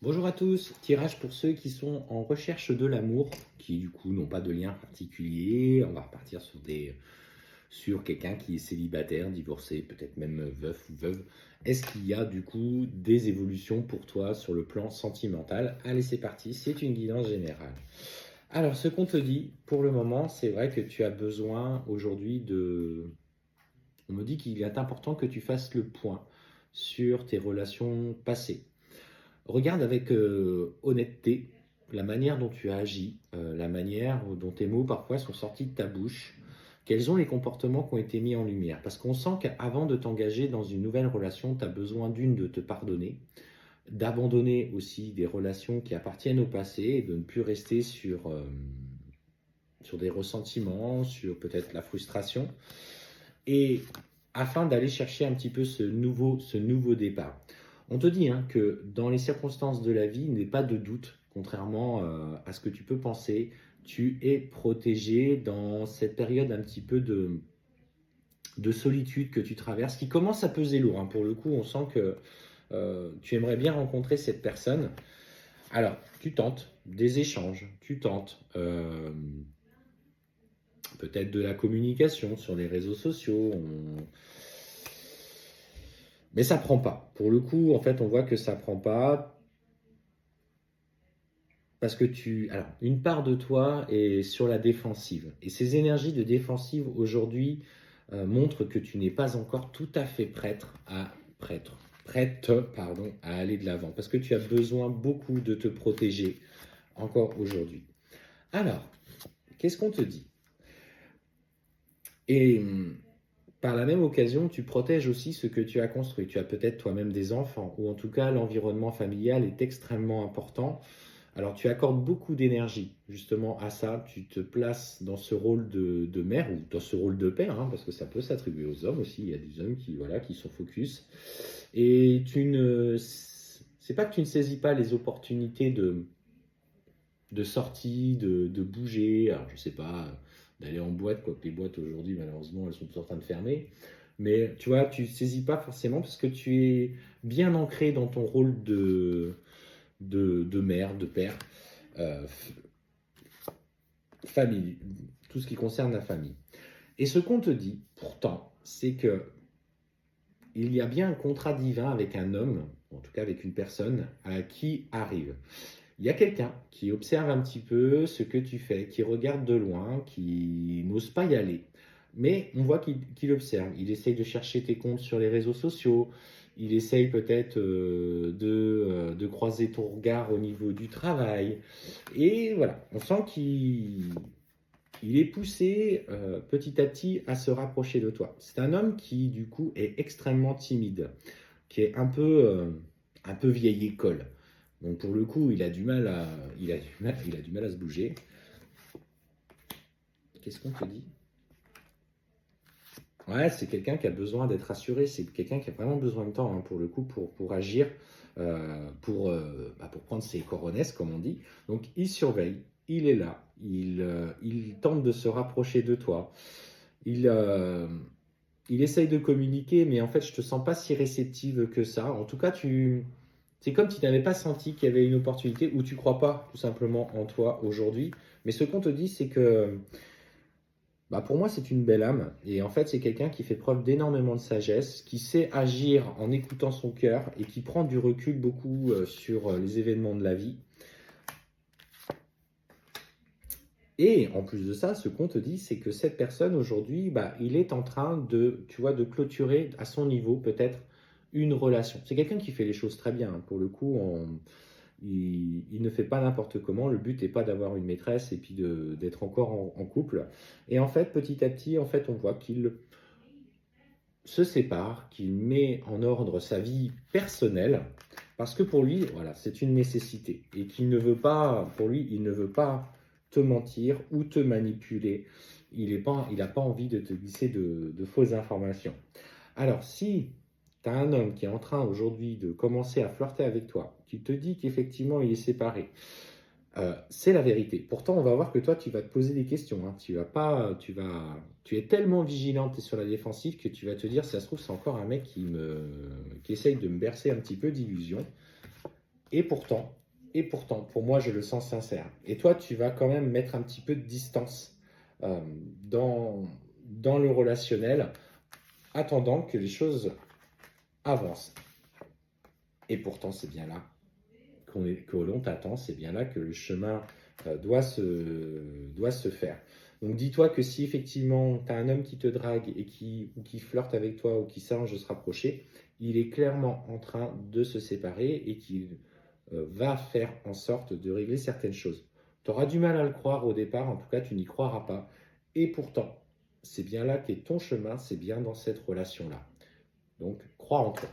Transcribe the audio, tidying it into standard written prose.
Bonjour à tous, tirage pour ceux qui sont en recherche de l'amour, qui du coup n'ont pas de lien particulier. On va repartir sur quelqu'un qui est célibataire, divorcé, peut-être même veuf ou veuve. Est-ce qu'il y a du coup des évolutions pour toi sur le plan sentimental? Allez, c'est parti, c'est une guidance générale. Alors, ce qu'on te dit, pour le moment, c'est vrai que tu as besoin aujourd'hui de... On me dit qu'il est important que tu fasses le point sur tes relations passées. Regarde avec honnêteté la manière dont tu as agi, la manière dont tes mots parfois sont sortis de ta bouche, quels sont les comportements qui ont été mis en lumière. Parce qu'on sent qu'avant de t'engager dans une nouvelle relation, tu as besoin de te pardonner, d'abandonner aussi des relations qui appartiennent au passé et de ne plus rester sur des ressentiments, sur peut-être la frustration, et afin d'aller chercher un petit peu ce nouveau départ. On te dit que dans les circonstances de la vie, il n'est pas de doute, contrairement à ce que tu peux penser, tu es protégé dans cette période un petit peu de solitude que tu traverses, qui commence à peser lourd. Pour le coup, on sent que tu aimerais bien rencontrer cette personne. Alors, tu tentes des échanges, tu tentes peut-être de la communication sur les réseaux sociaux. Mais ça prend pas. Pour le coup, en fait, on voit que ça prend pas parce que alors, une part de toi est sur la défensive. Et ces énergies de défensive aujourd'hui montrent que tu n'es pas encore tout à fait prête à aller de l'avant. Parce que tu as besoin beaucoup de te protéger encore aujourd'hui. Alors, qu'est-ce qu'on te dit? Et par la même occasion, tu protèges aussi ce que tu as construit. Tu as peut-être toi-même des enfants, ou en tout cas l'environnement familial est extrêmement important. Alors tu accordes beaucoup d'énergie justement à ça, tu te places dans ce rôle de mère ou dans ce rôle de père, parce que ça peut s'attribuer aux hommes aussi, il y a des hommes qui sont focus. Et c'est pas que tu ne saisis pas les opportunités de sortie, de bouger, alors je sais pas, d'aller en boîte, quoique les boîtes aujourd'hui malheureusement elles sont toutes en train de fermer, mais tu vois, tu saisis pas forcément parce que tu es bien ancré dans ton rôle de mère, de père, euh, famille, tout ce qui concerne la famille. Et ce qu'on te dit, pourtant, c'est que il y a bien un contrat divin avec un homme, en tout cas avec une personne, qui arrive. Il y a quelqu'un qui observe un petit peu ce que tu fais, qui regarde de loin, qui n'ose pas y aller. Mais on voit qu'il observe. Il essaye de chercher tes comptes sur les réseaux sociaux. Il essaye peut-être de croiser ton regard au niveau du travail. Et voilà, on sent qu'il est poussé petit à petit à se rapprocher de toi. C'est un homme qui, du coup, est extrêmement timide, qui est un peu vieille école. Donc pour le coup, il a du mal à se bouger. Qu'est-ce qu'on te dit? Ouais, c'est quelqu'un qui a besoin d'être rassuré, c'est quelqu'un qui a vraiment besoin de temps pour le coup, pour agir, pour prendre ses coronesses, comme on dit. Donc il surveille, il est là, il tente de se rapprocher de toi, il, euh, il essaye de communiquer, mais en fait, je te sens pas si réceptive que ça. En tout cas, c'est comme si tu n'avais pas senti qu'il y avait une opportunité ou tu crois pas tout simplement en toi aujourd'hui. Mais ce qu'on te dit, c'est que pour moi, c'est une belle âme. Et en fait, c'est quelqu'un qui fait preuve d'énormément de sagesse, qui sait agir en écoutant son cœur et qui prend du recul beaucoup sur les événements de la vie. Et en plus de ça, ce qu'on te dit, c'est que cette personne aujourd'hui, il est en train de clôturer à son niveau peut-être une relation. C'est quelqu'un qui fait les choses très bien. Pour le coup, il ne fait pas n'importe comment. Le but n'est pas d'avoir une maîtresse et puis d'être encore en couple. Et en fait, petit à petit, en fait, on voit qu'il se sépare, qu'il met en ordre sa vie personnelle, parce que pour lui, voilà, c'est une nécessité. Et qu'il ne veut pas, pour lui, il ne veut pas te mentir ou te manipuler. Il n'a pas envie de te glisser de fausses informations. Alors, si tu as un homme qui est en train aujourd'hui de commencer à flirter avec toi, qui te dit qu'effectivement il est séparé, c'est la vérité. Pourtant, on va voir que toi, tu vas te poser des questions. Tu es tellement vigilante et sur la défensive que tu vas te dire, si ça se trouve, c'est encore un mec qui essaye de me bercer un petit peu d'illusions. Et pourtant, pour moi, je le sens sincère. Et toi, tu vas quand même mettre un petit peu de distance euh, dans le relationnel, attendant que les choses avancent. Et pourtant, c'est bien là que l'on t'attend, c'est bien là que le chemin doit se faire. Donc dis-toi que si effectivement tu as un homme qui te drague ou qui flirte avec toi ou qui s'arrange de se rapprocher, il est clairement en train de se séparer et qu'il va faire en sorte de régler certaines choses. Tu auras du mal à le croire au départ, en tout cas tu n'y croiras pas. Et pourtant, c'est bien là qu'est ton chemin, c'est bien dans cette relation-là. Donc crois en toi.